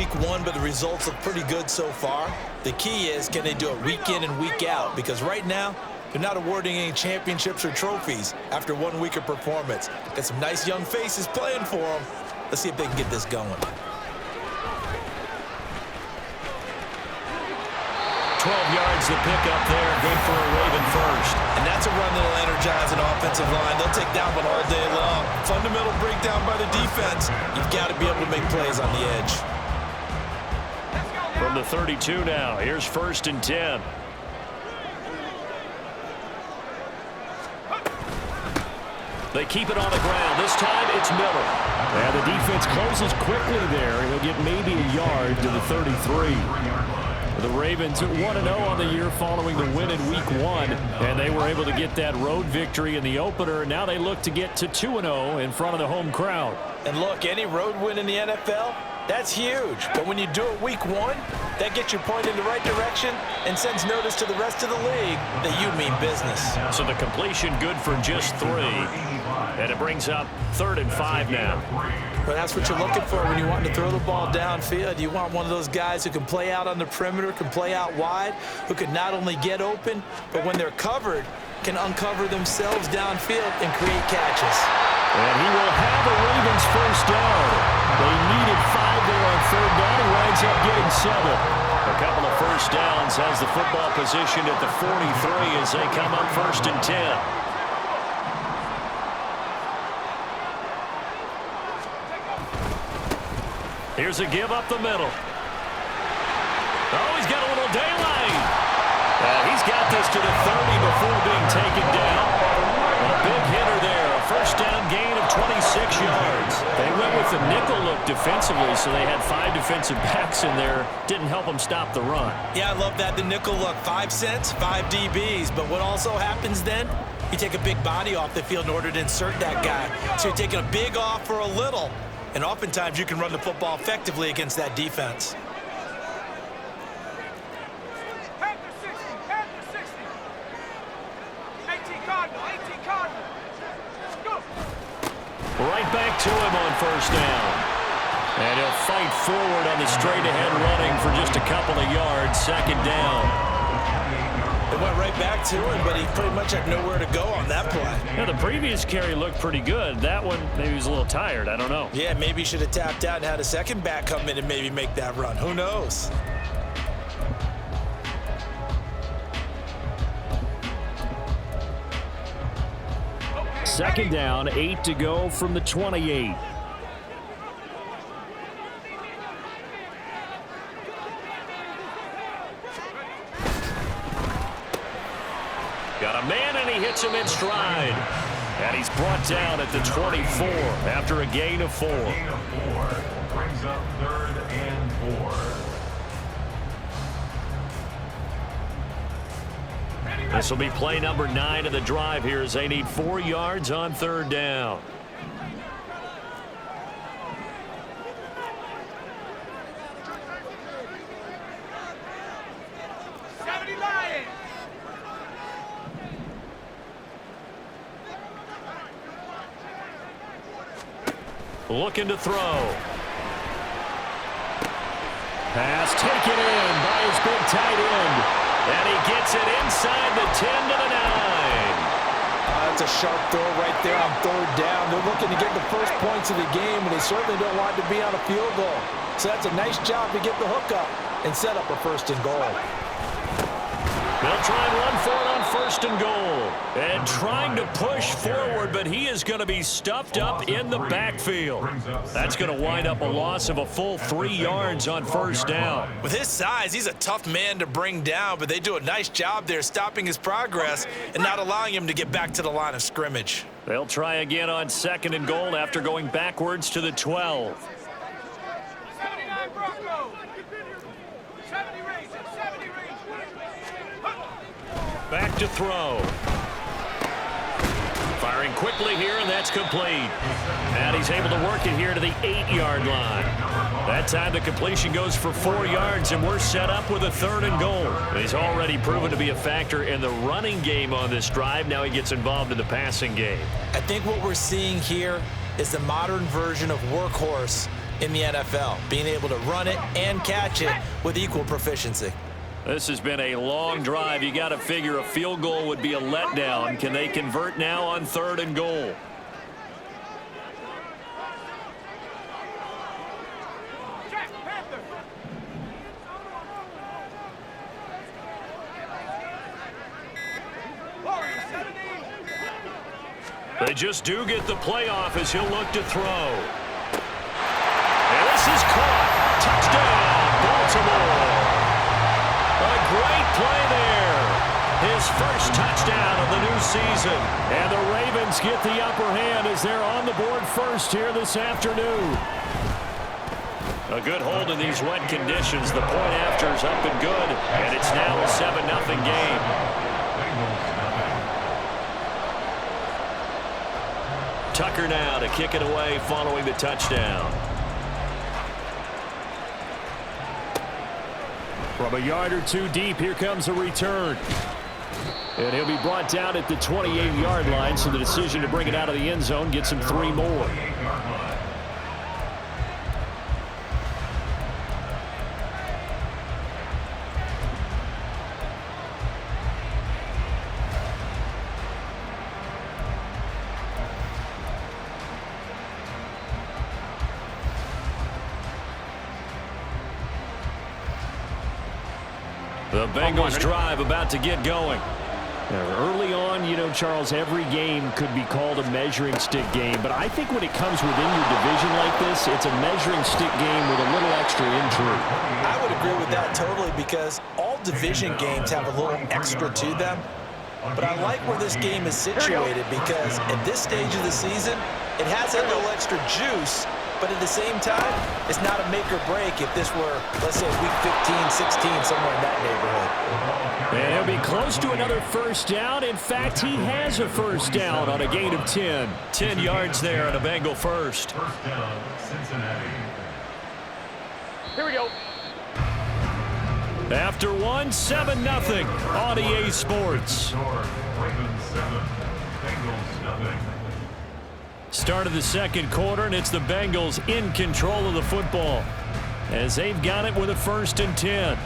week one, but the results look pretty good so far. The key is, can they do it week in and week out? Because right now, they're not awarding any championships or trophies after 1 week of performance. Got some nice young faces playing for them. Let's see if they can get this going. 12 yards to pick up there. Good for a Raven first. And that's a run that'll energize an offensive line. They'll take that one all day long. Fundamental breakdown by the defense. You've got to be able to make plays on the edge. From the 32 now, here's 1st and 10. They keep it on the ground. This time it's Miller. And the defense closes quickly there. He'll get maybe a yard to the 33. The Ravens 1-0 on the year following the win in week 1. And they were able to get that road victory in the opener. Now they look to get to 2-0 in front of the home crowd. And look, any road win in the NFL, that's huge. But when you do it week 1, that gets your point in the right direction and sends notice to the rest of the league that you mean business. So the completion good for just 3. And it brings up 3rd and 5 now. Well, that's what you're looking for when you want to throw the ball downfield. You want one of those guys who can play out on the perimeter, can play out wide, who can not only get open, but when they're covered, can uncover themselves downfield and create catches. And he will have the Ravens first down. They needed 5 there on 3rd down. He winds up getting 7. A couple of first downs has the football positioned at the 43 as they come up 1st and 10. Here's a give up the middle. Oh, he's got a little daylight. He's got this to the 30 before being taken down. A big hitter there. A first down gain of 26 yards. They went with the nickel look defensively, so they had 5 defensive backs in there. Didn't help them stop the run. Yeah, I love that. The nickel look. 5 cents, 5 DBs. But what also happens then? You take a big body off the field in order to insert that guy. So you're taking a big off for a little. And oftentimes you can run the football effectively against that defense. Right back to him on first down. And he'll fight forward on the straight-ahead running for just a couple of yards. 2nd down. It went right back to him, but he pretty much had nowhere to go on that play. Yeah, the previous carry looked pretty good. That one, maybe he was a little tired. I don't know. Yeah, maybe he should have tapped out and had a second back come in and maybe make that run. Who knows? Second down, 8 to go from the 28. Got a man, and he hits him in stride. And he's brought down at the 24 after a gain of 4. Brings up 3rd and 4. This will be play number 9 of the drive here as they need 4 yards on 3rd down. Looking to throw. Pass taken in by his big tight end. And he gets it inside the 10 to the 9. That's a sharp throw right there on 3rd down. They're looking to get the first points of the game, and they certainly don't want it to be on a field goal. So that's a nice job to get the hook up and set up a 1st and goal. They'll try and run for it on 1st and goal. And trying to push forward, but he is going to be stuffed up in the backfield. That's going to wind up a loss of a full 3 yards on 1st down. With his size, he's a tough man to bring down, but they do a nice job there stopping his progress and not allowing him to get back to the line of scrimmage. They'll try again on 2nd and goal after going backwards to the 12. 79 Broncos. 70 Rangers. 70 Rangers. Back to throw. Firing quickly here, and that's complete. And he's able to work it here to the 8-yard line. That time the completion goes for 4 yards, and we're set up with a 3rd and goal. He's already proven to be a factor in the running game on this drive. Now he gets involved in the passing game. I think what we're seeing here is the modern version of workhorse in the NFL, being able to run it and catch it with equal proficiency. This has been a long drive. You got to figure a field goal would be a letdown. Can they convert now on 3rd and goal? They just do get the playoff as he'll look to throw. And this is caught. Touchdown, Baltimore. A great play there. His first touchdown of the new season. And the Ravens get the upper hand as they're on the board first here this afternoon. A good hold in these wet conditions. The point after is up and good. And it's now a 7-0 game. Tucker now to kick it away following the touchdown. From a yard or two deep, here comes a return. And he'll be brought down at the 28-yard line, so the decision to bring it out of the end zone gets him 3 more. The Bengals drive about to get going. Early on, you know, Charles, every game could be called a measuring stick game. But I think when it comes within your division like this, it's a measuring stick game with a little extra intrigue. I would agree with that totally because all division games have a little extra to them. But I like where this game is situated because at this stage of the season, it has a little extra juice. But at the same time, it's not a make or break if this were, let's say, week 15, 16, somewhere in that neighborhood. And he'll be close to another first down. In fact, he has a first down on a gain of 10. 10 yards there on a Bengal first. First down, Cincinnati. Here we go. After one, 7-0 on EA Sports. Ravens 7, Bengals nothing. Start of the second quarter, and it's the Bengals in control of the football as they've got it with a 1st and 10.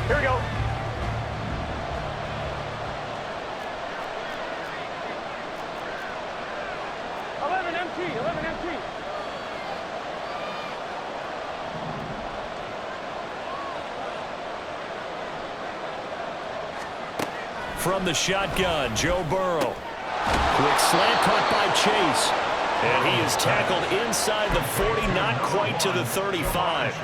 Here we go. Eleven empty. From the shotgun, Joe Burrow. Quick slant caught by Chase. And he is tackled inside the 40, not quite to the 35.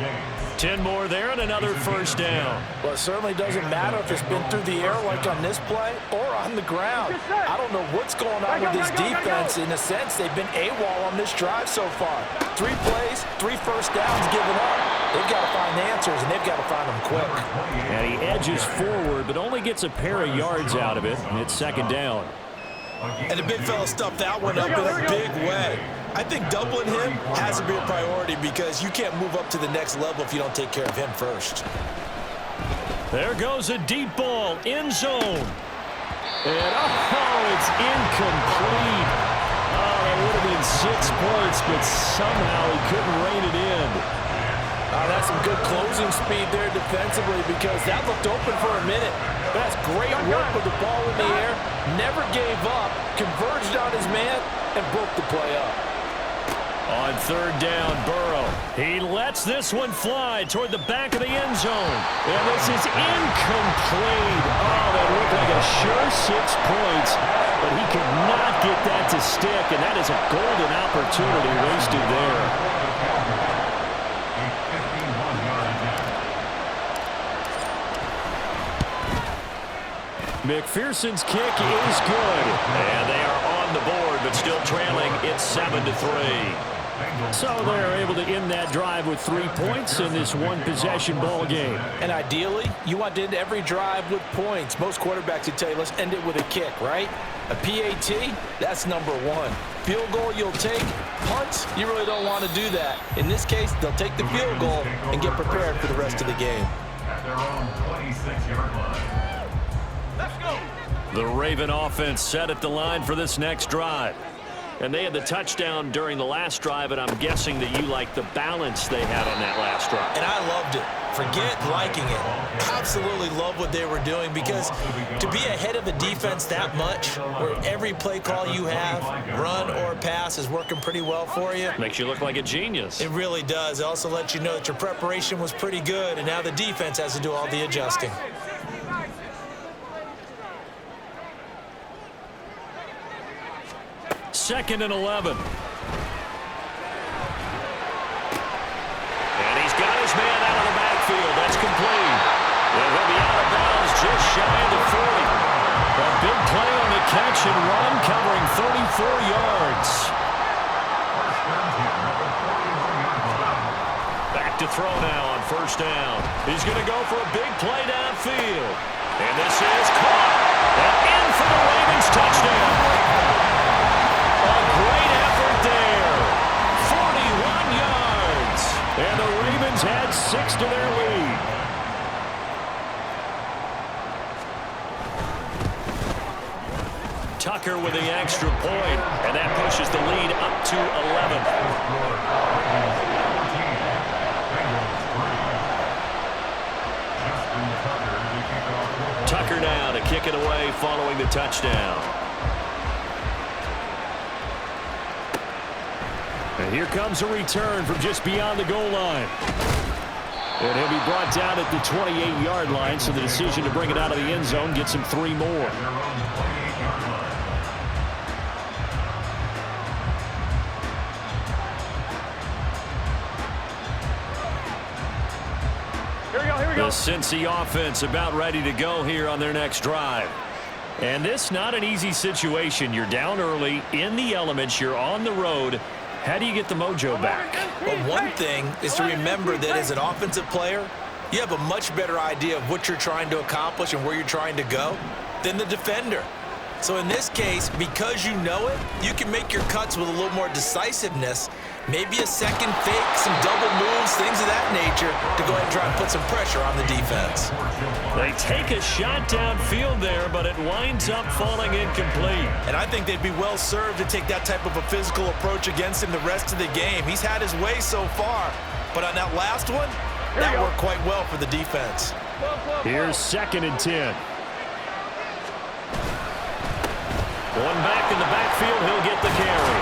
10 more there and another first down. Well, it certainly doesn't matter if it's been through the air like on this play or on the ground. I don't know what's going on with this defense. In a sense, they've been AWOL on this drive so far. 3 plays, 3 first downs given up. They've got to find answers, and they've got to find them quick. And he edges forward, but only gets a pair of yards out of it. And it's 2nd down. And the big fella stuffed that one up in a big way. I think doubling him has to be a priority because you can't move up to the next level if you don't take care of him first. There goes a deep ball, end zone. And it's incomplete. Oh, that would have been 6 points, but somehow he couldn't rein it in. That's some good closing speed there defensively because that looked open for a minute. That's great work with the ball in the air. Never gave up, converged on his man, and broke the play up. On 3rd down, Burrow. He lets this one fly toward the back of the end zone. And this is incomplete. Oh, that looked like a sure 6 points, but he could not get that to stick, and that is a golden opportunity wasted there. McPherson's kick is good. And they are on the board, but still trailing. It's 7-3. So they're able to end that drive with 3 points in this one-possession ball game. And ideally, you want to end every drive with points. Most quarterbacks would tell you, let's end it with a kick, right? A PAT, that's number 1. Field goal you'll take. Punts, you really don't want to do that. In this case, they'll take the field goal and get prepared for the rest of the game. At their own 26-yard line. Let's go. The Raven offense set at the line for this next drive. And they had the touchdown during the last drive, and I'm guessing that you like the balance they had on that last drive. And I loved it. Forget liking it. Absolutely love what they were doing, because to be ahead of a defense that much, where every play call you have, run or pass, is working pretty well for you. Makes you look like a genius. It really does. It also lets you know that your preparation was pretty good, and now the defense has to do all the adjusting. Second and 11. And he's got his man out of the backfield. That's complete. And he'll be out of bounds just shy of the 40. A big play on the catch and run, covering 34 yards. Back to throw now on first down. He's going to go for a big play downfield. And this is caught. And in for the Ravens touchdown. A great effort there. 41 yards. And the Ravens had 6 to their lead. Tucker with the extra point, and that pushes the lead up to 11. Tucker now to kick it away following the touchdown. And here comes a return from just beyond the goal line. And he'll be brought down at the 28-yard line, so the decision to bring it out of the end zone gets him 3 more. Here we go. The Cincy offense about ready to go here on their next drive. And this not an easy situation. You're down early, in the elements, you're on the road. How do you get the mojo back? Well, one thing is to remember that as an offensive player, you have a much better idea of what you're trying to accomplish and where you're trying to go than the defender. So in this case, because you know it, you can make your cuts with a little more decisiveness, maybe a second fake, some double moves, things of that nature, to go ahead and try and put some pressure on the defense. They take a shot downfield there, but it winds up falling incomplete. And I think they'd be well served to take that type of a physical approach against him the rest of the game. He's had his way so far, but on that last one, that worked quite well for the defense. Here's 2nd and 10. One back in the backfield, he'll get the carry.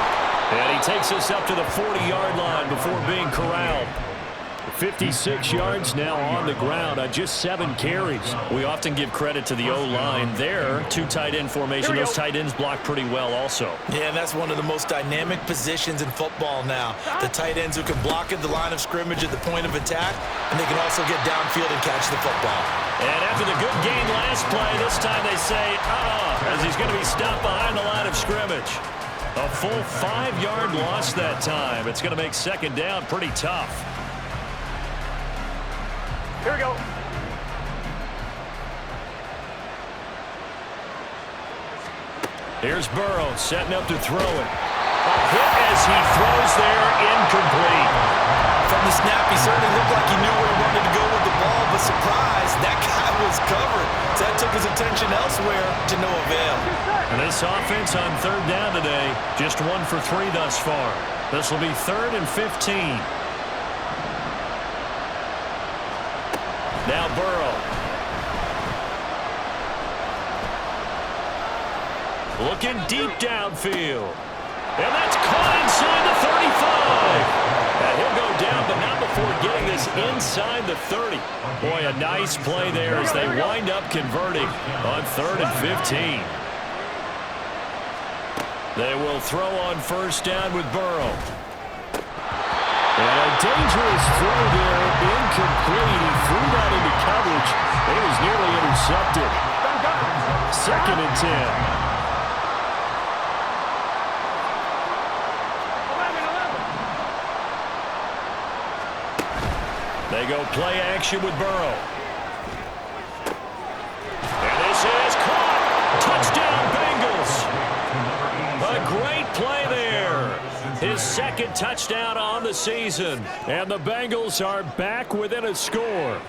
And he takes us up to the 40-yard line before being corralled. 56 yards now on the ground on just 7 carries. We often give credit to the O-line there. 2 tight end formation. Those tight ends block pretty well also. Yeah, and that's one of the most dynamic positions in football now. The tight ends who can block at the line of scrimmage at the point of attack, and they can also get downfield and catch the football. And after the good gain last play, this time they say, as he's going to be stopped behind the line of scrimmage. A full 5-yard loss that time. It's going to make 2nd down pretty tough. Here we go. Here's Burrow setting up to throw it. A hit as he throws there, incomplete. From the snap, he certainly looked like he knew where he wanted to go with the ball, but surprise, that guy was covered. So that took his attention elsewhere to no avail. And this offense on 3rd down today, just 1 for 3 thus far. This will be 3rd and 15. Now Burrow. Looking deep downfield. And that's caught inside the 35. And he'll go down, but not before getting this inside the 30. Boy, a nice play there as they wind up converting on 3rd and 15. They will throw on first down with Burrow. And a dangerous throw there, incomplete. He threw that into coverage. It was nearly intercepted. 2nd and 10. They go play action with Burrow. And this is caught. Touchdown, Bengals. A great play there. His 2nd touchdown on the season. And the Bengals are back within a score.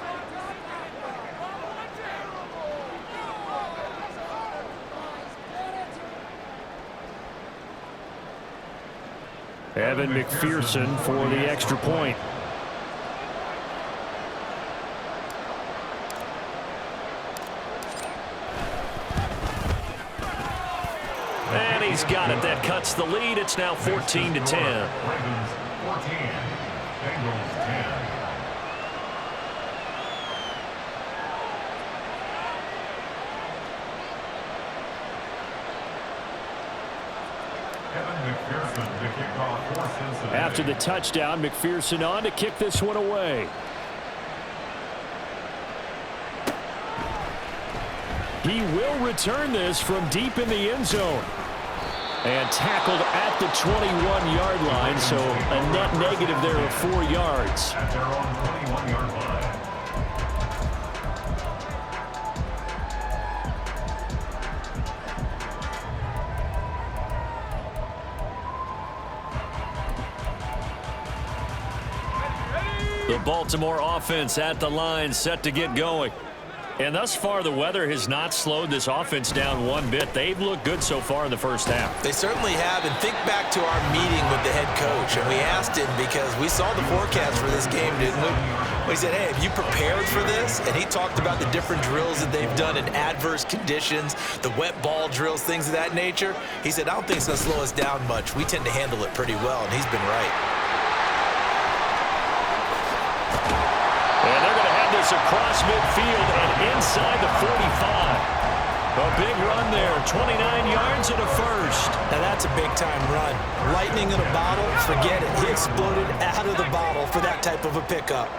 Evan McPherson for the extra point. And he's got it. That cuts the lead. It's now 14-10. Ravens 14, Bengals 10. After the touchdown, McPherson on to kick this one away. He will return this from deep in the end zone. And tackled at the 21-yard line, so a net negative there of 4 yards. At their own 21-yard line. The Baltimore offense at the line, set to get going. And thus far, the weather has not slowed this offense down one bit. They've looked good so far in the first half. They certainly have. And think back to our meeting with the head coach. And we asked him because we saw the forecast for this game, didn't we? We said, hey, have you prepared for this? And he talked about the different drills that they've done in adverse conditions, the wet ball drills, things of that nature. He said, I don't think it's going to slow us down much. We tend to handle it pretty well, and he's been right. And they're going to have this across midfield and inside the 45. A big run there, 29 yards and a first. Now that's a big-time run. Lightning in a bottle, forget it. He exploded out of the bottle for that type of a pickup.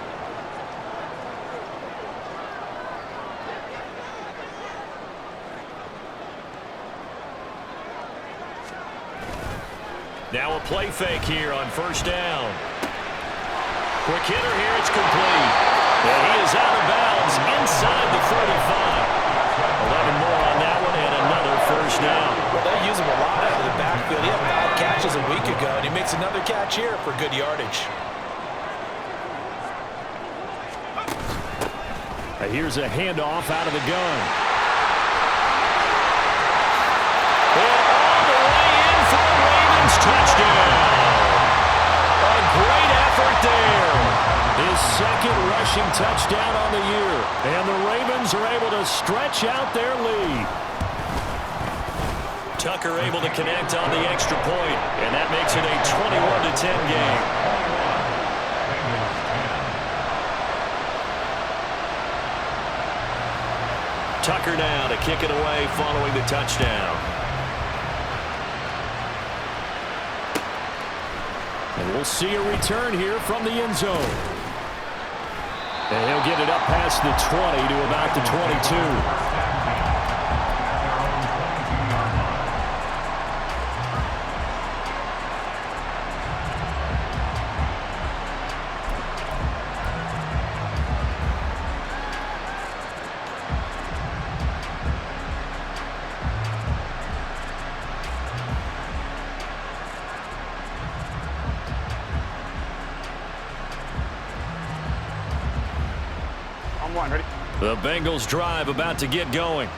Now a play fake here on first down. Quick hitter here, it's complete. And he is out of bounds inside the 45. 11 more on that one and another first down. Well, they use him a lot out of the backfield. He had 5 catches a week ago, and he makes another catch here for good yardage. Here's a handoff out of the gun. And all the way in for a Ravens touchdown. A great effort there. His second rushing touchdown on the year. And the Ravens are able to stretch out their lead. Tucker able to connect on the extra point, and that makes it a 21-10 game. Tucker now to kick it away following the touchdown. And we'll see a return here from the end zone. And he'll get it up past the 20 to about the 22. Ready? The Bengals drive about to get going.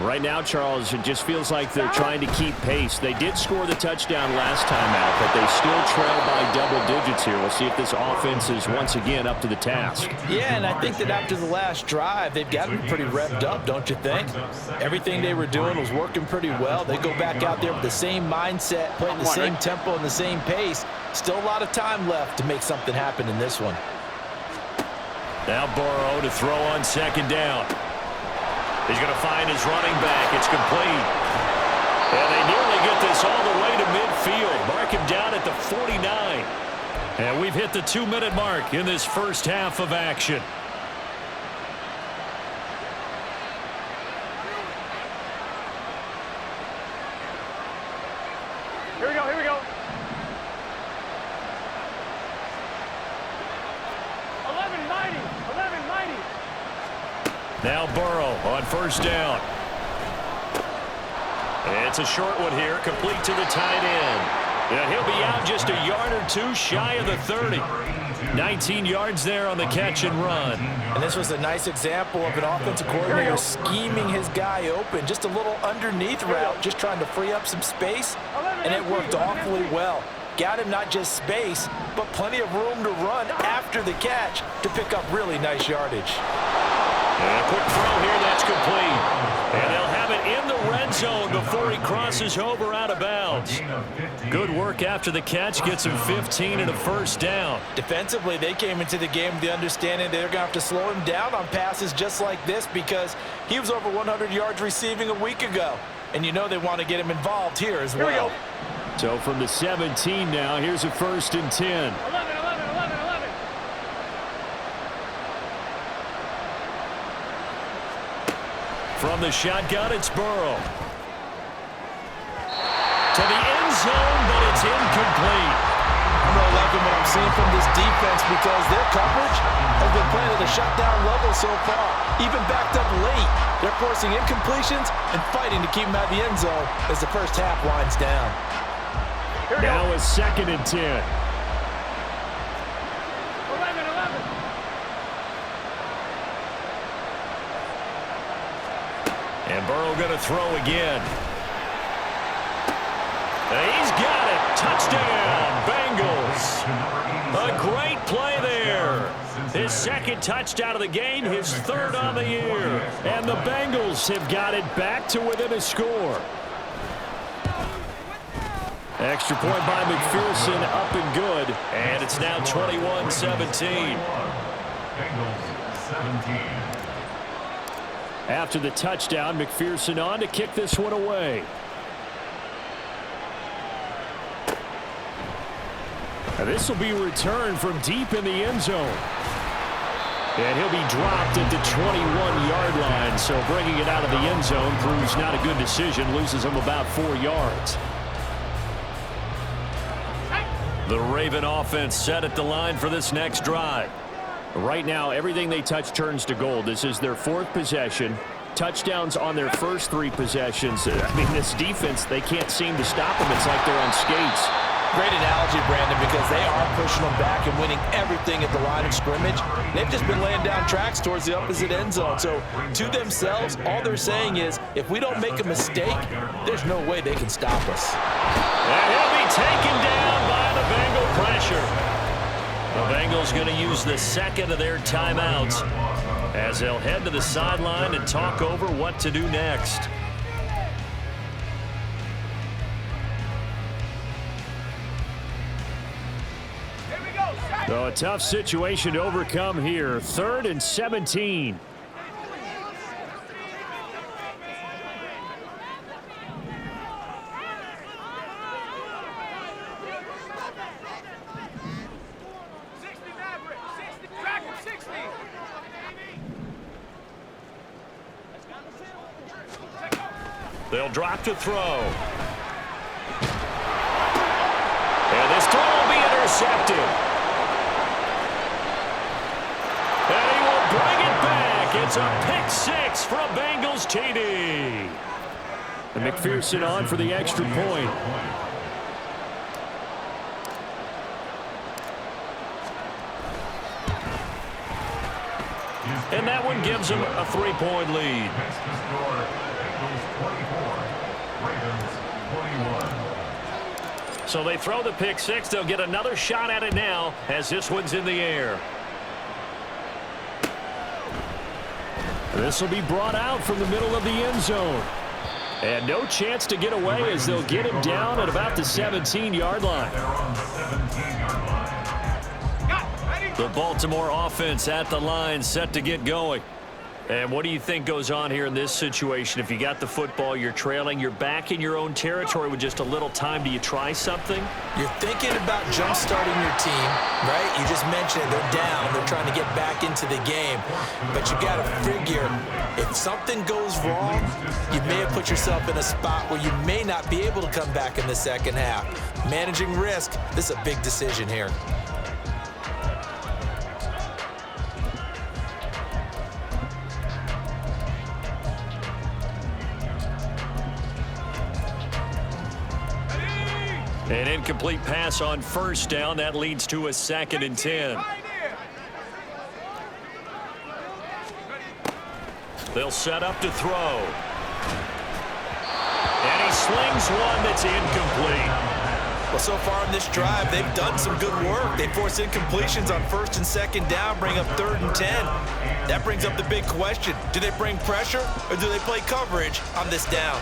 Right now, Charles, it just feels like they're trying to keep pace. They did score the touchdown last time out, but they still trail by double digits here. We'll see if this offense is once again up to the task. Yeah, and I think that after the last drive, they've gotten pretty revved up, don't you think? Everything they were doing was working pretty well. They go back out there with the same mindset, playing the same tempo and the same pace. Still a lot of time left to make something happen in this one. Now Burrow to throw on second down. He's going to find his running back. It's complete. And they nearly get this all the way to midfield. Mark him down at the 49. And we've hit the 2-minute mark in this first half of action. Here we go, here we go. 1190, 1190. Now Burrow on first down. It's a short one here, complete to the tight end. And he'll be out just a yard or two shy of the 30. 19 yards there on the catch and run. And this was a nice example of an offensive coordinator scheming his guy open. Just a little underneath route, just trying to free up some space, and it worked awfully well. got him not just space, but plenty of room to run after the catch to pick up really nice yardage. And a quick throw here, that's complete. And they'll have it in the red zone before he crosses over out of bounds. Good work after the catch, gets him 15 and a first down. Defensively, they came into the game with the understanding they're going to have to slow him down on passes just like this because he was over 100 yards receiving a week ago. And you know they want to get him involved here as well. Here we go. So from the 17 now, here's a 1st and 10. 11, 11, 11, 11. From the shotgun, it's Burrow. To the end zone, but it's incomplete. I'm really liking what I'm seeing from this defense because their coverage has been playing at a shutdown level so far. Even backed up late, they're forcing incompletions and fighting to keep them out of the end zone as the first half winds down. Now a 2nd and 10. 11, 11. And Burrow going to throw again. He's got it. Touchdown, Bengals. A great play there. His 2nd touchdown of the game, his 3rd on the year. And the Bengals have got it back to within a score. Extra point by McPherson, up and good. And it's now 21-17. Bengals 17. After the touchdown, McPherson on to kick this one away. And this will be returned from deep in the end zone. And he'll be dropped at the 21-yard line. So bringing it out of the end zone proves not a good decision. Loses him about 4 yards. The Raven offense set at the line for this next drive. Right now, everything they touch turns to gold. This is their 4th possession. Touchdowns on their first 3 possessions. I mean, this defense, they can't seem to stop them. It's like they're on skates. Great analogy, Brandon, because they are pushing them back and winning everything at the line of scrimmage. They've just been laying down tracks towards the opposite end zone. So to themselves, all they're saying is, if we don't make a mistake, there's no way they can stop us. And he'll be taken down by the Bengal pressure. The Bengals going to use the 2nd of their timeouts as they'll head to the sideline and talk over what to do next. So a tough situation to overcome here. 3rd and 17. They'll drop to throw. And this throw will be intercepted. And he will bring it back. It's a pick 6 for a Bengals TD. And McPherson on for the extra point. And that one gives them a 3-point lead. Next to score, Bengals 24, Ravens 21. So they throw the pick 6. They'll get another shot at it now as this one's in the air. This will be brought out from the middle of the end zone. And no chance to get away as they'll get him down at about the 17-yard line. They're on the 17-yard line. The Baltimore offense at the line, set to get going. And what do you think goes on here in this situation? If you got the football, you're trailing, you're back in your own territory with just a little time. Do you try something? You're thinking about jump-starting your team, right? You just mentioned it. They're down. They're trying to get back into the game. But you got to figure, if something goes wrong, you may have put yourself in a spot where you may not be able to come back in the second half. Managing risk, this is a big decision here. An incomplete pass on first down. That leads to a 2nd and 10. They'll set up to throw. And he slings one that's incomplete. Well, so far in this drive, they've done some good work. They force incompletions on 1st and 2nd down, bring up 3rd and 10. That brings up the big question. Do they bring pressure or do they play coverage on this down?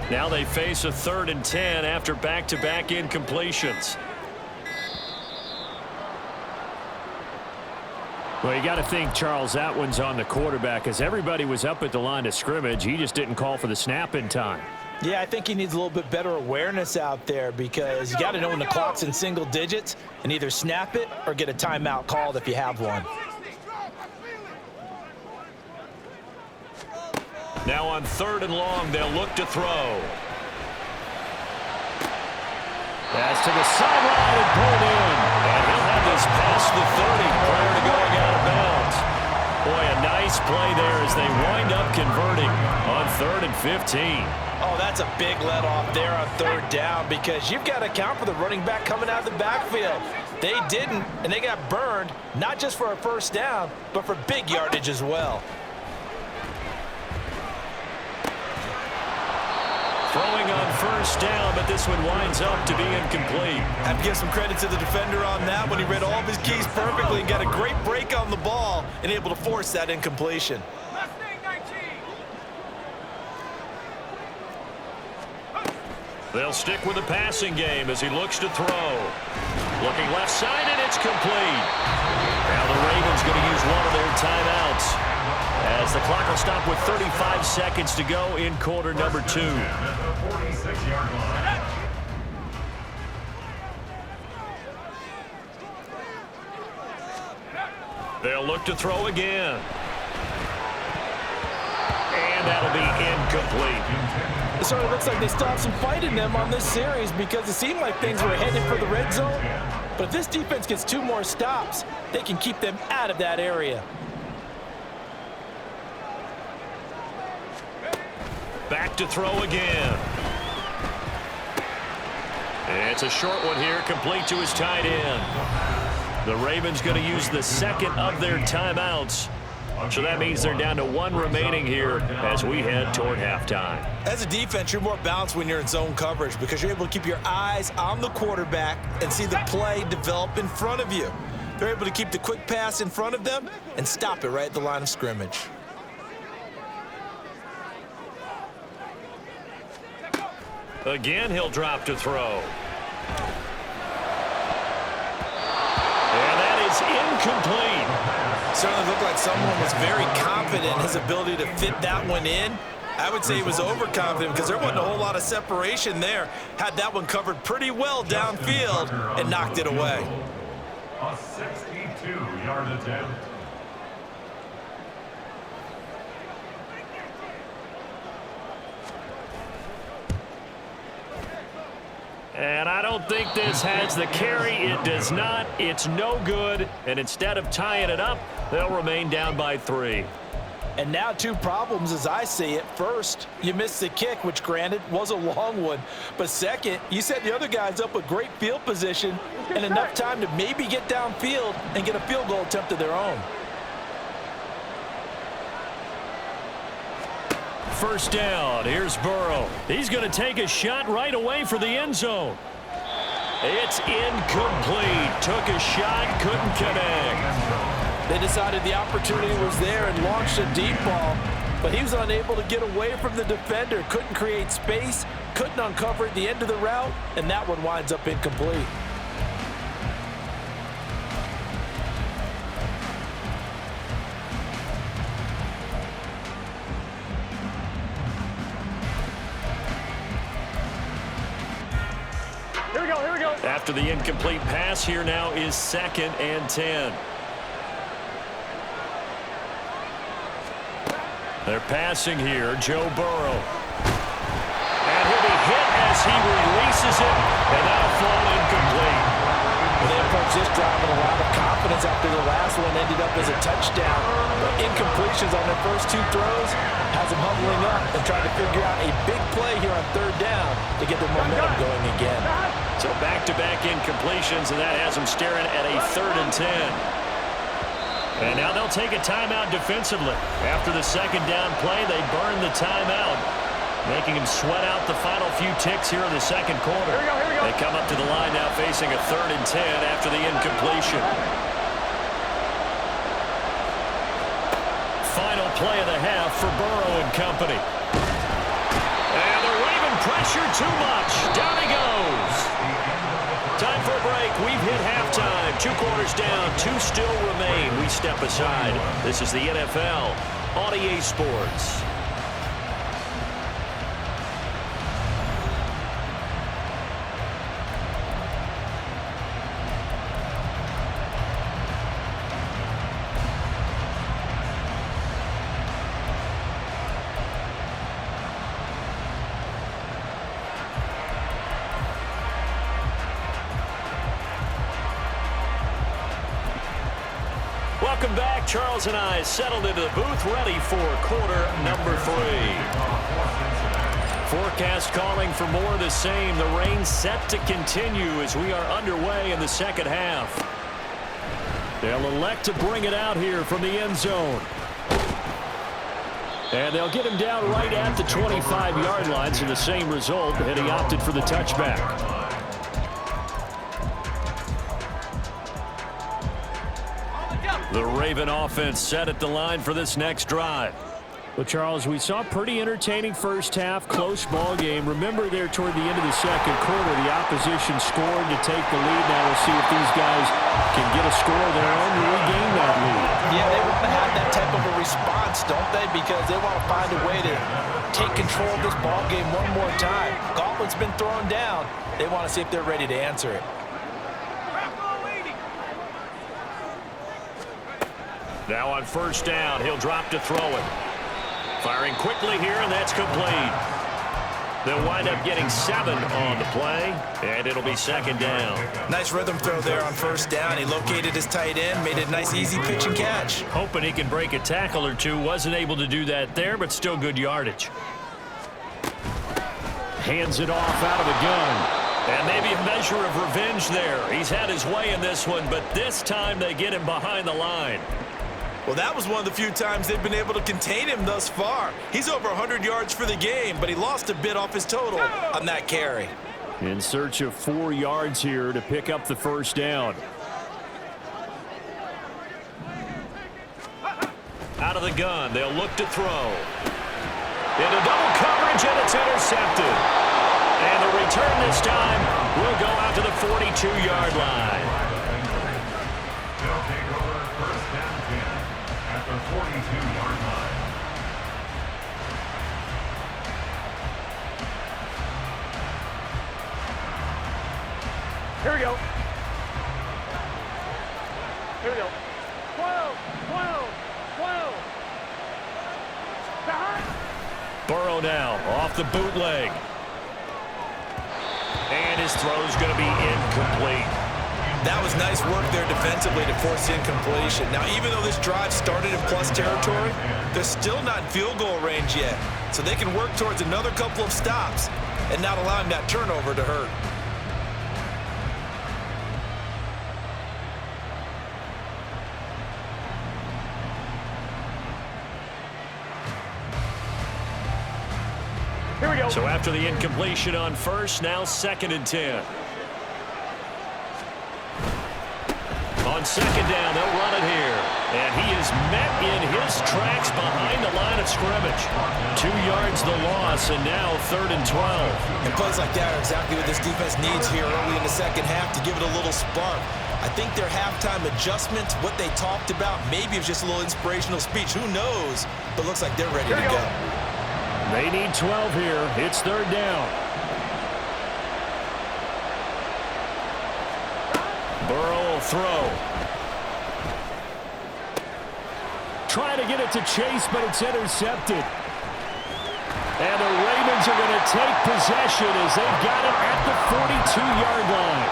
Now they face a 3rd and 10 after back-to-back incompletions. Well, you got to think, Charles, that one's on the quarterback, as everybody was up at the line of scrimmage. He just didn't call for the snap in time. Yeah, I think he needs a little bit better awareness out there because you got to know when the clock's in single digits and either snap it or get a timeout called if you have one. Now on 3rd and long, they'll look to throw. That's to the sideline and pulled in. And he'll have this past the 30 prior to going out of bounds. Boy, a nice play there as they wind up converting on 3rd and 15. Oh, that's a big let off there on 3rd down because you've got to account for the running back coming out of the backfield. They didn't, and they got burned, not just for a 1st down, but for big yardage as well. Throwing on 1st down, but this one winds up to be incomplete. I have to give some credit to the defender on that when he read all of his keys perfectly and got a great break on the ball and able to force that incompletion. They'll stick with the passing game as he looks to throw. Looking left side, and it's complete. Now the Ravens going to use one of their timeouts as the clock will stop with 35 seconds to go in quarter number 2. They'll look to throw again. And that'll be incomplete. It sort of looks like they still have some fight in them on this series because it seemed like things were headed for the red zone. But if this defense gets 2 more stops, they can keep them out of that area. Back to throw again. And it's a short one here, complete to his tight end. The Ravens going to use the 2nd of their timeouts. So that means they're down to 1 remaining here as we head toward halftime. As a defense, you're more balanced when you're in zone coverage because you're able to keep your eyes on the quarterback and see the play develop in front of you. They're able to keep the quick pass in front of them and stop it right at the line of scrimmage. Again, he'll drop to throw. And that is incomplete. Certainly looked like someone was very confident in his ability to fit that one in. I would say he was overconfident because there wasn't a whole lot of separation there. Had that one covered pretty well downfield and knocked it away. A 62-yard attempt. And I don't think this has the carry. It does not. It's no good. And instead of tying it up, they'll remain down by 3. And now 2 problems as I see it. First, you missed the kick, which granted was a long one. But second, you set the other guys up with great field position and enough time to maybe get downfield and get a field goal attempt of their own. 1st down. Here's Burrow. He's going to take a shot right away for the end zone. It's incomplete. Took a shot, couldn't connect. They decided the opportunity was there and launched a deep ball, but he was unable to get away from the defender. Couldn't create space, couldn't uncover at the end of the route, and that one winds up incomplete. After the incomplete pass, here now is 2nd and 10. They're passing here, Joe Burrow. And he'll be hit as he releases it, and that'll fall incomplete. Well, they approached this drive with a lot of confidence after the last one ended up as a touchdown. But incompletion incompletions on their first 2 throws has them huddling up and trying to figure out a big play here on 3rd down to get their momentum going again. So back-to-back incompletions, and that has them staring at a 3rd and 10. And now they'll take a timeout defensively. After the 2nd down play, they burn the timeout, making them sweat out the final few ticks here in the 2nd quarter. Here we go. They come up to the line now facing a 3rd and 10 after the incompletion. Final play of the half for Burrow and company. And the Raven pressure too much. Down he goes. Time for a break. We've hit halftime. 2 quarters down. 2 still remain. We step aside. This is the NFL on EA Sports. Welcome back. Charles and I settled into the booth, ready for quarter number 3. Forecast calling for more of the same. The rain set to continue as we are underway in the 2nd half. They'll elect to bring it out here from the end zone. And they'll get him down right at the 25-yard line, so the same result, and he opted for the touchback. The Raven offense set at the line for this next drive. Well, Charles, we saw a pretty entertaining first half, close ball game. Remember there toward the end of the 2nd quarter, the opposition scored to take the lead. Now we'll see if these guys can get a score of their own and regain that lead. Yeah, they want to have that type of a response, don't they? Because they want to find a way to take control of this ball game one more time. Gauntlet's been thrown down. They want to see if they're ready to answer it. Now on 1st down, he'll drop to throw it. Firing quickly here, and that's complete. They'll wind up getting 7 on the play, and it'll be 2nd down. Nice rhythm throw there on 1st down. He located his tight end, made a nice easy pitch and catch. Hoping he can break a tackle or two. Wasn't able to do that there, but still good yardage. Hands it off out of the gun. And maybe a measure of revenge there. He's had his way in this one, but this time they get him behind the line. Well, that was one of the few times they've been able to contain him thus far. He's over 100 yards for the game, but he lost a bit off his total on that carry. In search of 4 yards here to pick up the 1st down. Out of the gun, they'll look to throw. Into double coverage, and it's intercepted. And the return this time will go out to the 42-yard line. They'll take over 1st and 10 at the 42-yard line. Here we go. Here we go. 12, 12, 12. Behind. Burrow now off the bootleg. And his throw's going to be incomplete. That was nice work there defensively to force incompletion. Now, even though this drive started in plus territory, they're still not in field goal range yet. So they can work towards another couple of stops and not allowing that turnover to hurt. Here we go. So after the incompletion on 1st, now 2nd and 10. On 2nd down, they'll run it here. And he is met in his tracks behind the line of scrimmage. 2 yards the loss, and now 3rd and 12. And plays like that are exactly what this defense needs here early in the 2nd half to give it a little spark. I think their halftime adjustments, what they talked about, maybe it's just a little inspirational speech. Who knows? But looks like they're ready to go. They need 12 here. It's 3rd down. Burrow will throw. Trying to get it to Chase, but it's intercepted. And the Ravens are going to take possession as they've got it at the 42-yard line.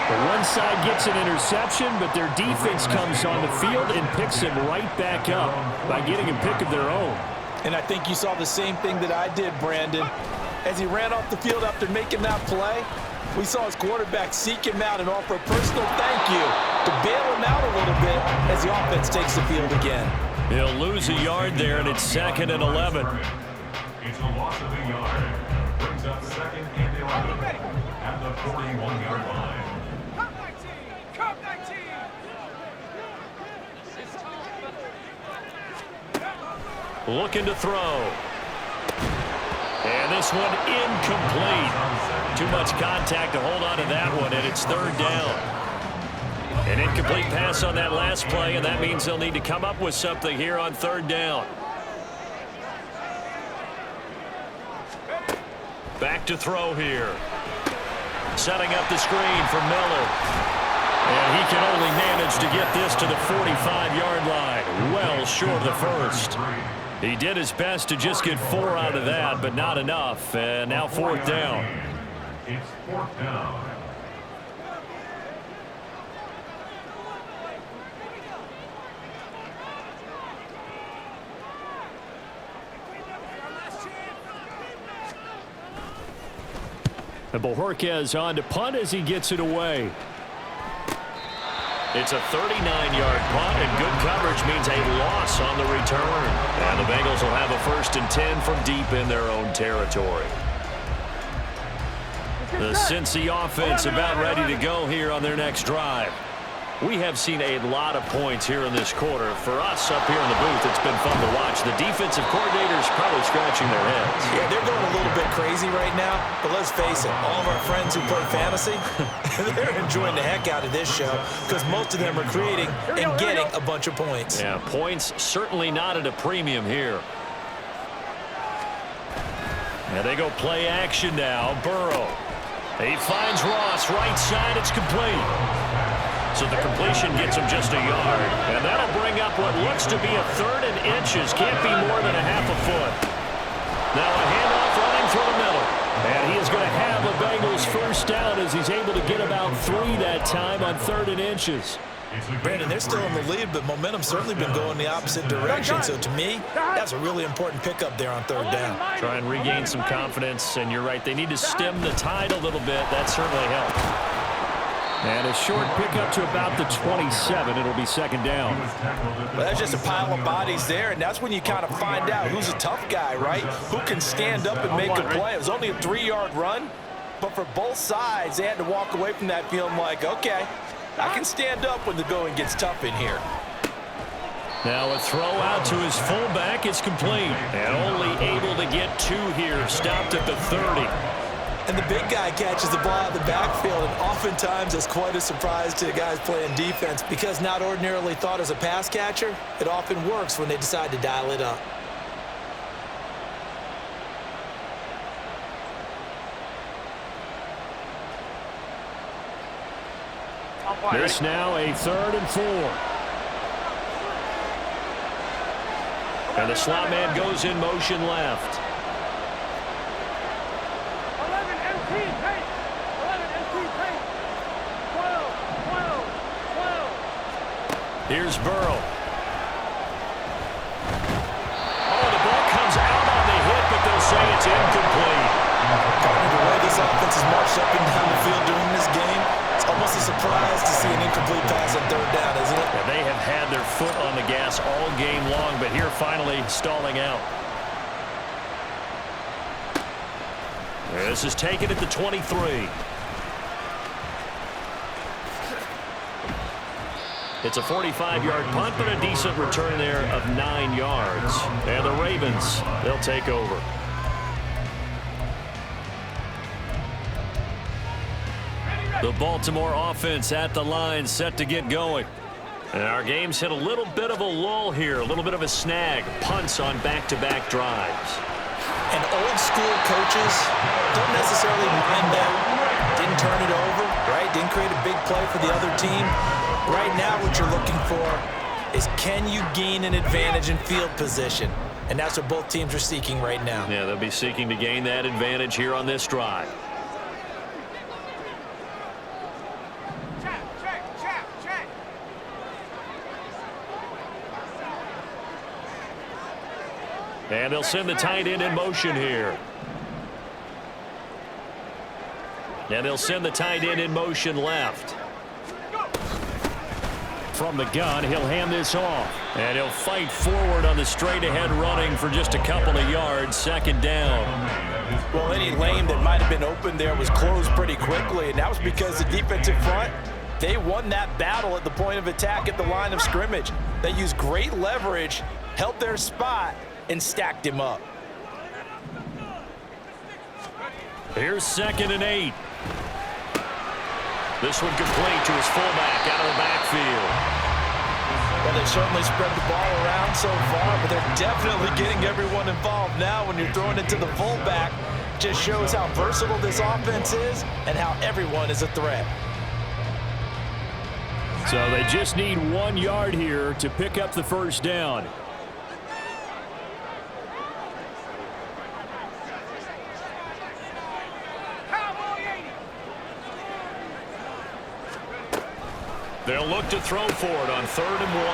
But one side gets an interception, but their defense comes on the field and picks him right back up by getting a pick of their own. And I think you saw the same thing that I did, Brandon. As he ran off the field after making that play, we saw his quarterback seek him out and offer a personal thank you to bail him out a little bit as the offense takes the field again. He'll lose a yard there, and it's 2nd and 11. It's a loss of a yard. Brings up 2nd and 11 at the 41-yard line. Come 19! Come 19! Looking to throw. And this one incomplete. Too much contact to hold on to that one, and it's 3rd down. An incomplete pass on that last play, and that means they'll need to come up with something here on 3rd down. Back to throw here. Setting up the screen for Miller. And he can only manage to get this to the 45-yard line. Well short of the first. He did his best to just get 4 out of that, but not enough. And now 4th down. It's 4th down. And Bojorquez on to punt as he gets it away. It's a 39-yard punt, and good coverage means a loss on the return. And the Bengals will have a 1st and 10 from deep in their own territory. The Cincy offense about ready to go here on their next drive. We have seen a lot of points here in this quarter. For us up here in the booth, it's been fun to watch. The defensive coordinators probably scratching their heads. Yeah, they're going a little bit crazy right now, but let's face it, all of our friends who play fantasy, they're enjoying the heck out of this show because most of them are creating and getting a bunch of points. Yeah, points certainly not at a premium here. And they go play action now. Burrow. He finds Ross, right side, it's complete. So the completion gets him just a yard. And that'll bring up what looks to be a 3rd and inches. Can't be more than a half a foot. Now a handoff running through the middle. And he is going to have a Bengals 1st down as he's able to get about 3 that time on 3rd and inches. Brandon, they're still in the lead, but momentum's certainly been going the opposite direction. So to me, that's a really important pickup there on 3rd down. Try and regain some confidence. And you're right, they need to stem the tide a little bit. That certainly helps. And a short pickup to about the 27. It'll be 2nd down. Well, that's just a pile of bodies there, and that's when you kind of find out who's a tough guy, right? Who can stand up and make a play. It was only a 3-yard run, but for both sides, they had to walk away from that feeling like, okay, I can stand up when the going gets tough in here. Now a throw out to his fullback. It's complete. And only able to get 2 here. Stopped at the 30. And the big guy catches the ball out of the backfield, and oftentimes it's quite a surprise to the guys playing defense because not ordinarily thought as a pass catcher, it often works when they decide to dial it up. This now a 3rd and 4. And the slot man goes in motion left. 11 MT paint. 11 MT paint. 12, 12, 12. Here's Burrow. Oh, the ball comes out on the hit, but they'll say it's incomplete. The way this offense has marched up and down the field during this game, it's almost a surprise to see an incomplete pass on 3rd down, isn't it? And they have had their foot on the gas all game long, but here finally stalling out. This is taken at the 23. It's a 45-yard punt, but a decent return there of 9 yards. And the Ravens, they'll take over. The Baltimore offense at the line, set to get going. And our game's hit a little bit of a lull here, a little bit of a snag. Punts on back-to-back drives. And old school coaches don't necessarily mind that. Didn't turn it over, right? Didn't create a big play for the other team. Right now what you're looking for is can you gain an advantage in field position? And that's what both teams are seeking right now. Yeah, they'll be seeking to gain that advantage here on this drive. And they'll send the tight end in motion here. And they'll send the tight end in motion left. From the gun, he'll hand this off. And he'll fight forward on the straight-ahead running for just a couple of yards, second down. Well, any lane that might have been open there was closed pretty quickly, and that was because the defensive front, they won that battle at the point of attack at the line of scrimmage. They used great leverage, held their spot, and stacked him up. Here's 2nd and 8. This one complete to his fullback out of the backfield. Well, they certainly spread the ball around so far, but they're definitely getting everyone involved now when you're throwing it to the fullback. Just shows how versatile this offense is and how everyone is a threat. So they just need 1 yard here to pick up the first down. They'll look to throw for it on 3rd and 1.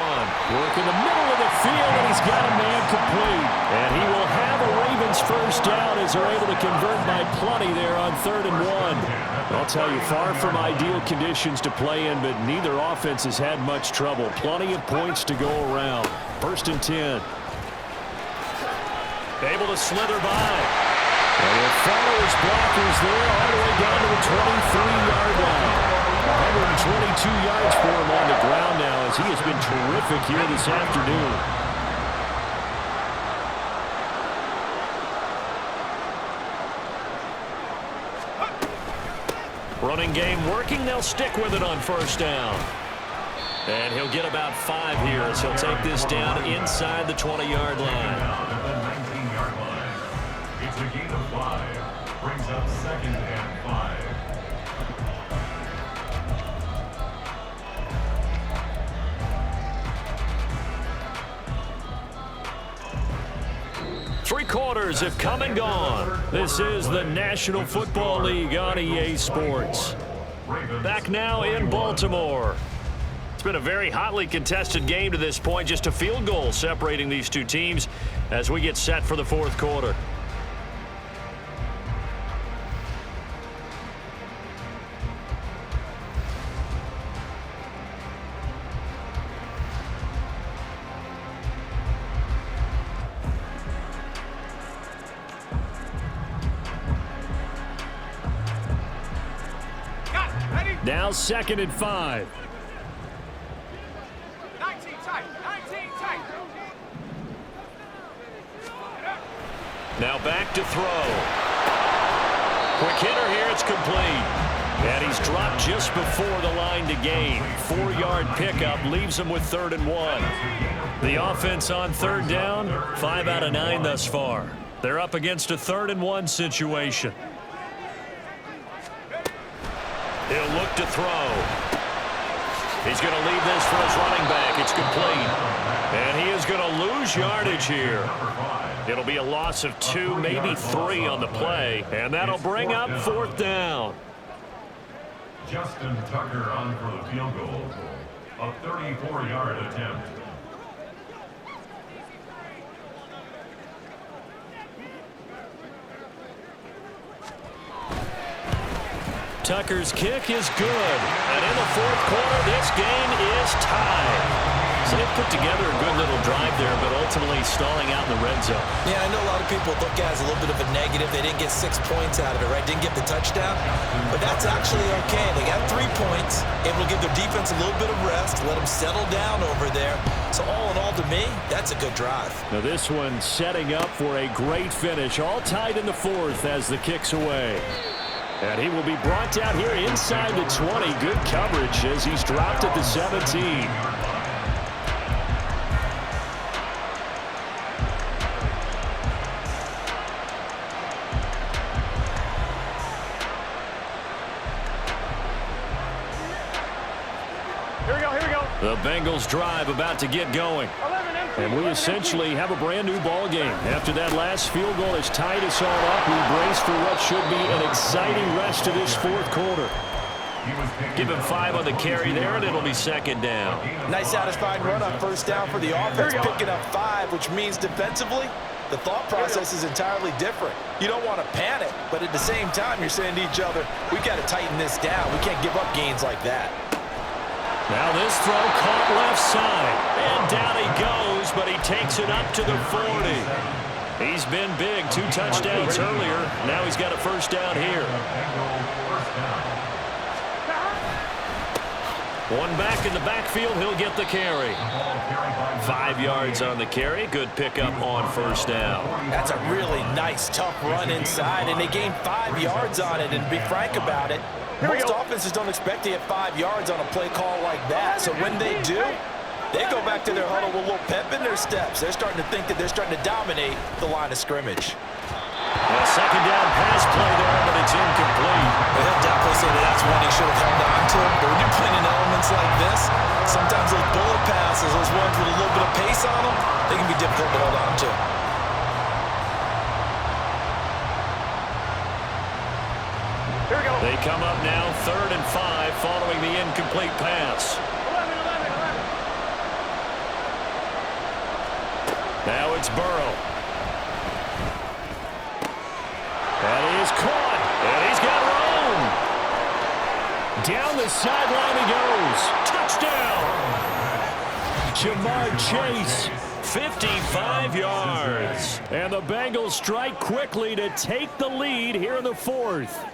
Work in the middle of the field, and he's got a man complete. And he will have a Ravens first down as they're able to convert by plenty there on 3rd and 1. I'll tell you, far from ideal conditions to play in, but neither offense has had much trouble. Plenty of points to go around. 1st and 10. Able to slither by. And he'll follow his blockers there all the way down to the 23-yard line. 122 yards for him on the ground now as he has been terrific here this afternoon. Running game working. They'll stick with it on 1st down. And he'll get about 5 here as he'll take this down inside the 20-yard line. It's a gain of 5. Brings up 2nd and 5. Three quarters have come and gone. This is the National Football League on EA Sports. Back now in Baltimore. It's been a very hotly contested game to this point. Just a field goal separating these two teams as we get set for the 4th quarter. Now 2nd and 5. 19 tight. 19 tight. Now back to throw. Quick hitter here. It's complete. And he's dropped just before the line to gain. 4-yard pickup leaves him with 3rd and 1. The offense on 3rd down, 5 out of 9 thus far. They're up against a 3rd and 1 situation. He'll look to throw. He's going to leave this for his running back. It's complete. And he is going to lose yardage here. It'll be a loss of 2, maybe 3 on the play. And that'll bring up 4th down. Justin Tucker on for the field goal. A 34-yard attempt. Tucker's kick is good. And in the 4th quarter, this game is tied. So they put together a good little drive there, but ultimately stalling out in the red zone. Yeah, I know a lot of people look at it as a little bit of a negative. They didn't get 6 points out of it, right? Didn't get the touchdown. But that's actually okay. They got 3 points, able to give their defense a little bit of rest, let them settle down over there. So all in all, to me, that's a good drive. Now this one setting up for a great finish. All tied in the 4th as the kick's away. And he will be brought down here inside the 20. Good coverage as he's dropped at the 17. Here we go, here we go. The Bengals drive about to get going. 11 empty. And we essentially have a brand new ball game. After that last field goal has tied us all up, we brace for what should be an exciting rest of this 4th quarter. Give him 5 on the carry there, and it'll be 2nd down. Nice satisfying run on 1st down for the offense, picking up 5, which means defensively, the thought process is entirely different. You don't want to panic, but at the same time, you're saying to each other, we got to tighten this down. We can't give up gains like that. Now this throw caught left side. And down he goes, but he takes it up to the 40. He's been big. 2 touchdowns earlier. Now he's got a first down here. One back in the backfield. He'll get the carry. 5 yards on the carry. Good pickup on first down. That's a really nice, tough run inside, and they gained 5 yards on it. And to be frank about it, most offenses don't expect to get 5 yards on a play call like that. So when they do, they go back to their huddle with a little pep in their steps. They're starting to think that they're starting to dominate the line of scrimmage. A second down pass play there, but it's incomplete. Well, he'll definitely say that that's one he should have held on to. But when you're playing in elements like this, sometimes those bullet passes, those ones with a little bit of pace on them, they can be difficult to hold on to. Here we go. They come up now 3rd and 5 following the incomplete pass. 11. Now it's Burrow. And he is caught. And he's got room. Down the sideline he goes. Touchdown. Jamar Chase. 55 yards. And the Bengals strike quickly to take the lead here in the 4th.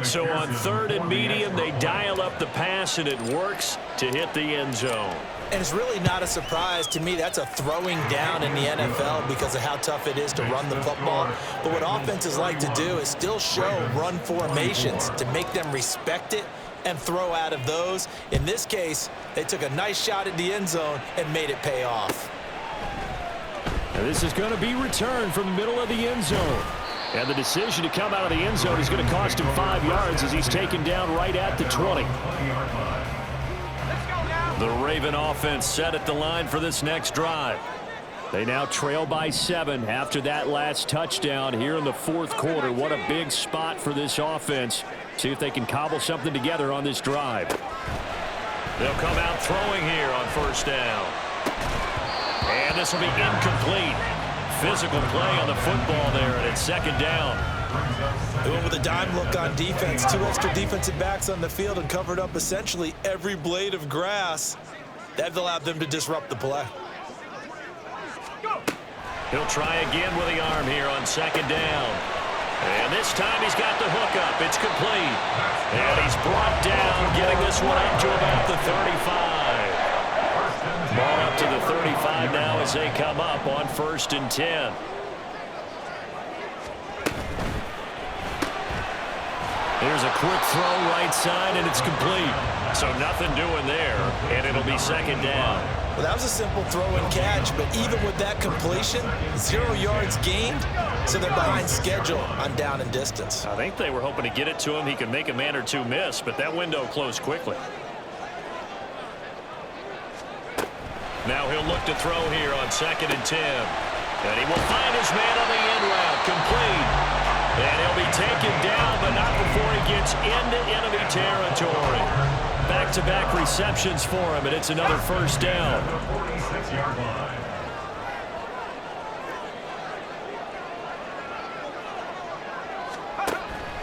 So on 3rd and medium, they dial up the pass, and it works to hit the end zone. And it's really not a surprise to me. That's a throwing down in the NFL because of how tough it is to run the football. But what offenses like to do is still show run formations to make them respect it and throw out of those. In this case, they took a nice shot at the end zone and made it pay off. And this is going to be returned from the middle of the end zone. And the decision to come out of the end zone is going to cost him 5 yards as he's taken down right at the 20. The Raven offense set at the line for this next drive. They now trail by 7 after that last touchdown here in the 4th quarter. What a big spot for this offense. See if they can cobble something together on this drive. They'll come out throwing here on first down. And this will be incomplete. Physical play on the football there, and it's 2nd down. They went with a dime look on defense. 2 extra defensive backs on the field and covered up essentially every blade of grass. That allowed them to disrupt the play. He'll try again with the arm here on 2nd down. And this time he's got the hook up. It's complete. And he's brought down, getting this one up to about the 35. Ball up to the 35 now as they come up on 1st and 10. Here's a quick throw right side, and it's complete. So nothing doing there, and it'll be 2nd down. Well, that was a simple throw and catch, but even with that completion, 0 yards gained, so they're behind schedule on down and distance. I think they were hoping to get it to him. He could make a man or two miss, but that window closed quickly. Now he'll look to throw here on 2nd and 10. And he will find his man on the end route, complete. And he'll be taken down, but not before he gets into enemy territory. Back-to-back receptions for him, and it's another first down.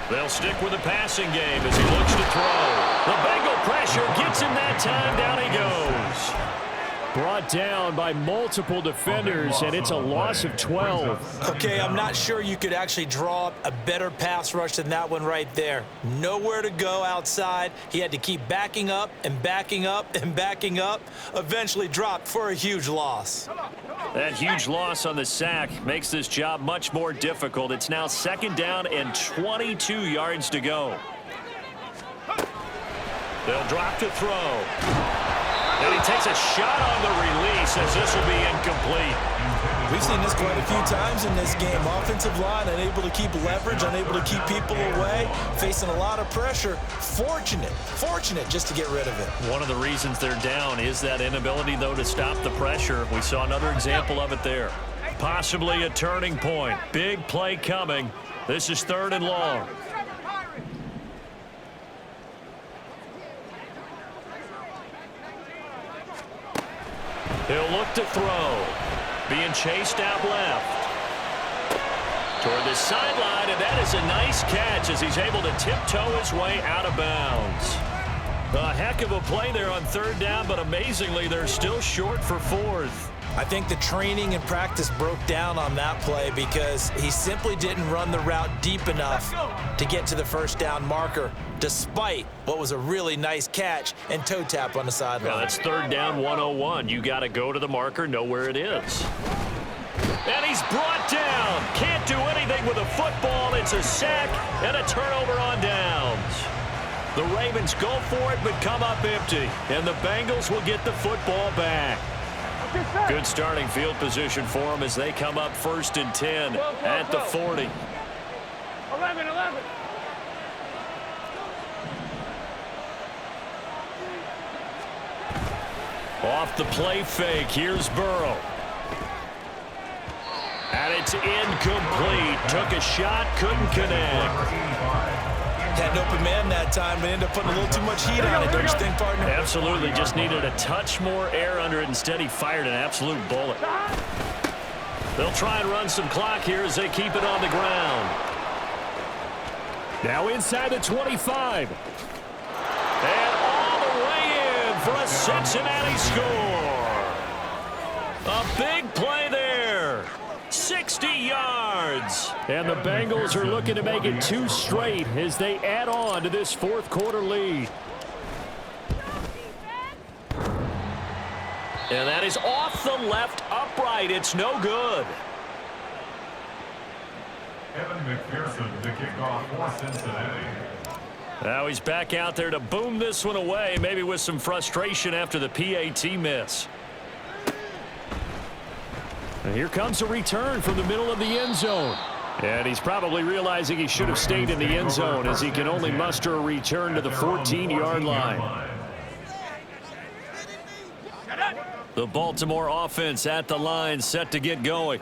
They'll stick with the passing game as he looks to throw. The Bengal pressure gets him that time. Down he goes. Brought down by multiple defenders, and it's a loss of 12. Okay, I'm not sure you could actually draw up a better pass rush than that one right there. Nowhere to go outside. He had to keep backing up and backing up and backing up. Eventually dropped for a huge loss. That huge loss on the sack makes this job much more difficult. It's now 2nd down and 22 yards to go. They'll drop to throw. And he takes a shot on the release as this will be incomplete. We've seen this quite a few times in this game. Offensive line unable to keep leverage, unable to keep people away, facing a lot of pressure. Fortunate just to get rid of it. One of the reasons they're down is that inability, though, to stop the pressure. We saw another example of it there. Possibly a turning point. Big play coming. This is 3rd and long. He'll look to throw. being chased out left. Toward the sideline, and that is a nice catch as he's able to tiptoe his way out of bounds. A heck of a play there on third down, but amazingly, they're still short for fourth. I think the training and practice broke down on that play because he simply didn't run the route deep enough to get to the first down marker, despite what was a really nice catch and toe tap on the sideline. Well, that's third down 101. You got to go to the marker, know where it is. And he's brought down. Can't do anything with a football. It's a sack and a turnover on downs. The Ravens go for it but come up empty, and the Bengals will get the football back. Good starting field position for them as they come up 1st and 10 at the 40. 11. Off the play fake, here's Burrow. And it's incomplete. Took a shot, couldn't connect. Had an open man that time, but ended up putting a little too much heat on it, don't you think, partner? Absolutely. Just needed a touch more air under it. Instead, he fired an absolute bullet. They'll try and run some clock here as they keep it on the ground. Now inside the 25. And all the way in for a Cincinnati score. A big play there. 60 yards. And the Bengals are looking to make it 2 straight as they add on to this fourth quarter lead. And that is off the left upright. It's no good. Evan McPherson to kick off for Cincinnati. Now he's back out there to boom this one away, maybe with some frustration after the PAT miss. And here comes a return from the middle of the end zone. And he's probably realizing he should have stayed in the end zone as he can only muster a return to the 14-yard line. The Baltimore offense at the line, set to get going.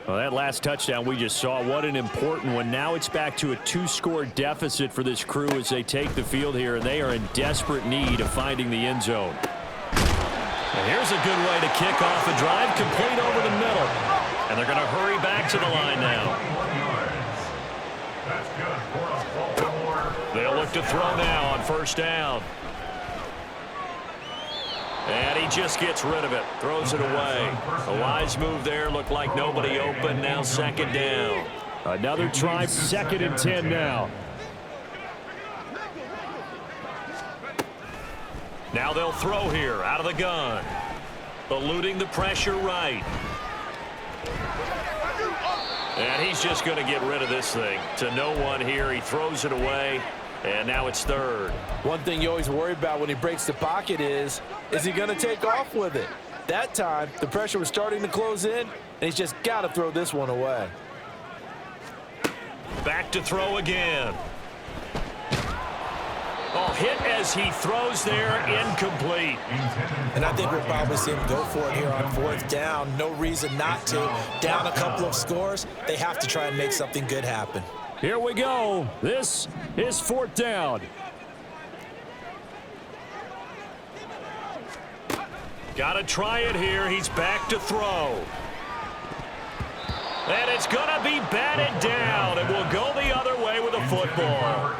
Well, that last touchdown we just saw, what an important one. Now it's back to a 2-score deficit for this crew as they take the field here, and they are in desperate need of finding the end zone. And here's a good way to kick off a drive, complete over the middle. And they're going to hurry back to the line now. They'll look to throw now on first down. And he just gets rid of it, throws it away. A wise move there, looked like nobody open, now second down. Another try, 2nd and 10 now. Now they'll throw here, out of the gun. Eluding the pressure right. And he's just going to get rid of this thing. To no one here, he throws it away. And now it's third. One thing you always worry about when he breaks the pocket is he going to take off with it? That time, the pressure was starting to close in, and he's just got to throw this one away. Back to throw again. Oh, hit as he throws there, incomplete. And I think we'll probably see him go for it here on 4th down. No reason not to. Down a couple of scores, they have to try and make something good happen. Here we go. This is 4th down. Got to try it here. He's back to throw. And it's going to be batted down. It will go the other way with a football.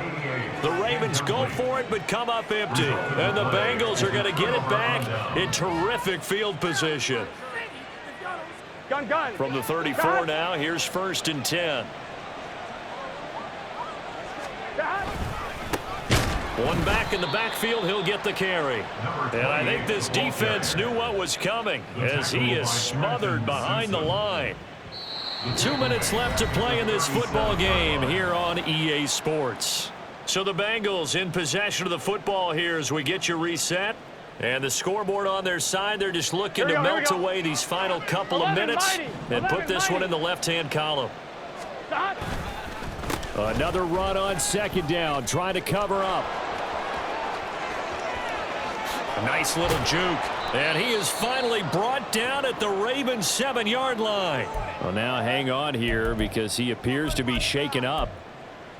The Ravens go for it but come up empty. And the Bengals are going to get it back in terrific field position. Gun. From the 34 now, here's 1st and 10. One back in the backfield, he'll get the carry. And I think this defense knew what was coming as he is smothered behind the line. 2 minutes left to play in this football game here on EA Sports. So the Bengals in possession of the football here as we get you reset. And the scoreboard on their side, they're just looking to melt away these final couple of minutes and put this one in the left-hand column. Another run on 2nd down, trying to cover up. A nice little juke. And he is finally brought down at the Ravens 7-yard line. Well, now hang on here because he appears to be shaken up.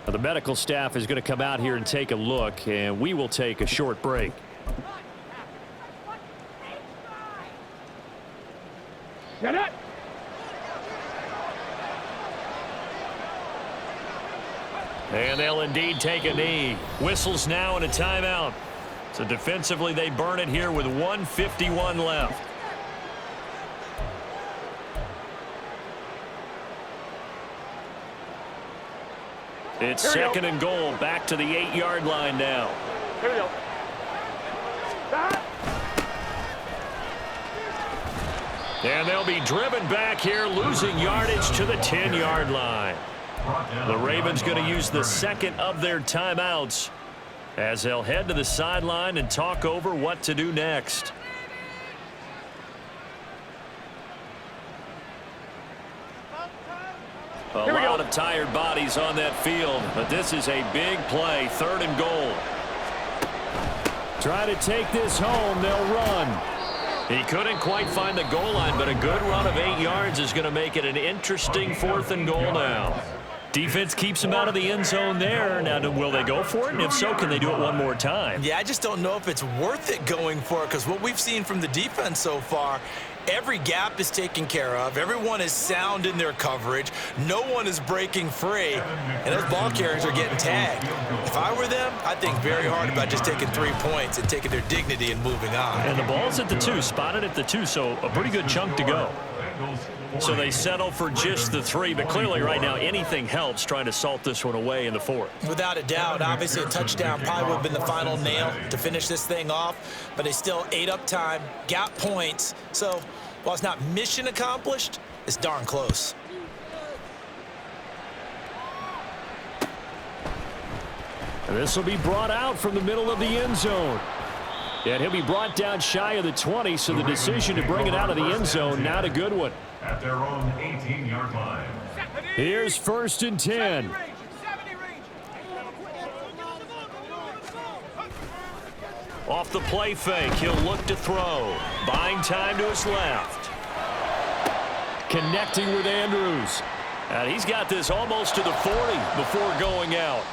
Now, the medical staff is going to come out here and take a look, and we will take a short break. Get it. And they'll indeed take a knee. Whistles now and a timeout. So defensively, they burn it here with 1:51 left. It's second and goal, back to the 8-yard line now. Here we go. And they'll be driven back here, losing yardage to the 10-yard line. The Ravens going to use the second of their timeouts as they'll head to the sideline and talk over what to do next. A lot of tired bodies on that field, but this is a big play, third and goal. Try to take this home, they'll run. He couldn't quite find the goal line, but a good run of 8 yards is going to make it an interesting fourth and goal now. Defense keeps him out of the end zone there. Now, will they go for it? And if so, can they do it one more time? Yeah, I just don't know if it's worth it going for it, because what we've seen from the defense so far, every gap is taken care of. Everyone is sound in their coverage. No one is breaking free. And those ball carriers are getting tagged. If I were them, I'd think very hard about just taking 3 points and taking their dignity and moving on. And the ball's at the 2, spotted at the 2, so a pretty good chunk to go. So they settle for just the 3, but clearly right now anything helps trying to salt this one away in the 4th. Without a doubt, obviously a touchdown probably would have been the final nail to finish this thing off, but they still ate up time, got points. So while it's not mission accomplished, it's darn close. And this will be brought out from the middle of the end zone. And he'll be brought down shy of the 20, so the decision to bring it out of the end zone, not a good one. At their own 18-yard line. Here's 1st and 10. Off the play fake, he'll look to throw. Buying time to his left. Connecting with Andrews. And he's got this almost to the 40 before going out.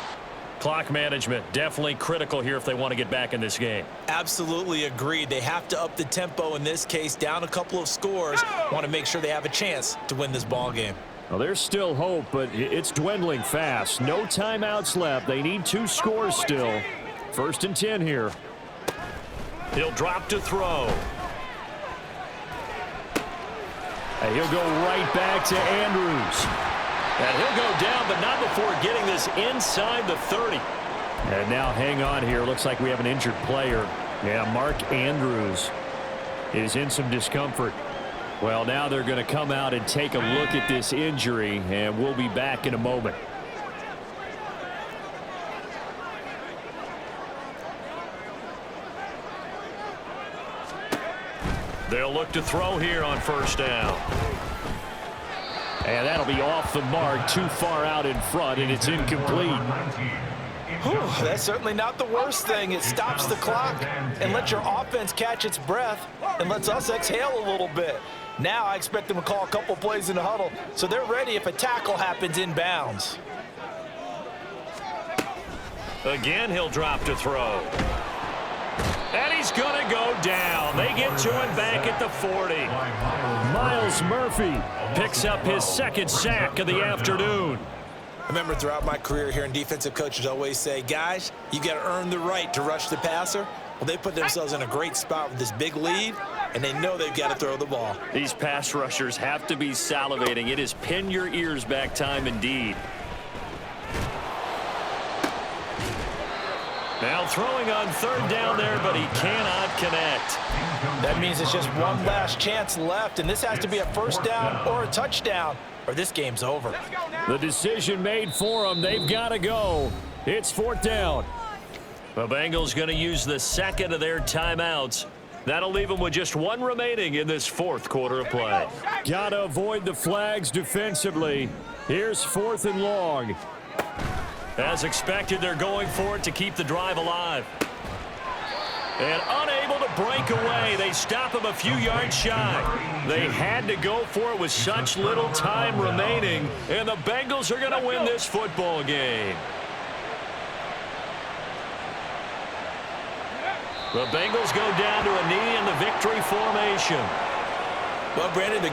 Clock management definitely critical here if they want to get back in this game. Absolutely agreed. They have to up the tempo in this case, down a couple of scores. Want to make sure they have a chance to win this ball game. Well, there's still hope, but it's dwindling fast. No timeouts left. They need 2 scores still. 1st and 10 here. He'll drop to throw. And he'll go right back to Andrews. And he'll go down, but not before getting this inside the 30. And now hang on here. Looks like we have an injured player. Yeah, Mark Andrews is in some discomfort. Well, now they're going to come out and take a look at this injury, and we'll be back in a moment. They'll look to throw here on 1st down. And that'll be off the mark, too far out in front, and it's incomplete. Whew, that's certainly not the worst thing. It stops the clock and lets your offense catch its breath and lets us exhale a little bit. Now I expect them to call a couple plays in the huddle, so they're ready if a tackle happens inbounds. Again, he'll drop to throw. And he's going to go down. They get to him back at the 40. Miles Murphy picks up his 2nd sack of the afternoon. I remember throughout my career hearing defensive coaches always say, guys, you got to earn the right to rush the passer. Well, they put themselves in a great spot with this big lead, and they know they've got to throw the ball. These pass rushers have to be salivating. It is pin your ears back time indeed. Now throwing on 3rd down there, but he cannot connect. That means it's just one last chance left, and this has to be a 1st down or a touchdown, or this game's over. The decision made for them. They've got to go. It's 4th down. The Bengals going to use the 2nd of their timeouts. That'll leave them with just 1 remaining in this 4th quarter of play. Got to avoid the flags defensively. Here's 4th and long. As expected, they're going for it to keep the drive alive. And unable to break away. They stop him a few yards shy. They had to go for it with such little time remaining. And the Bengals are going to win this football game. The Bengals go down to a knee in the victory formation. Well, Brandon, the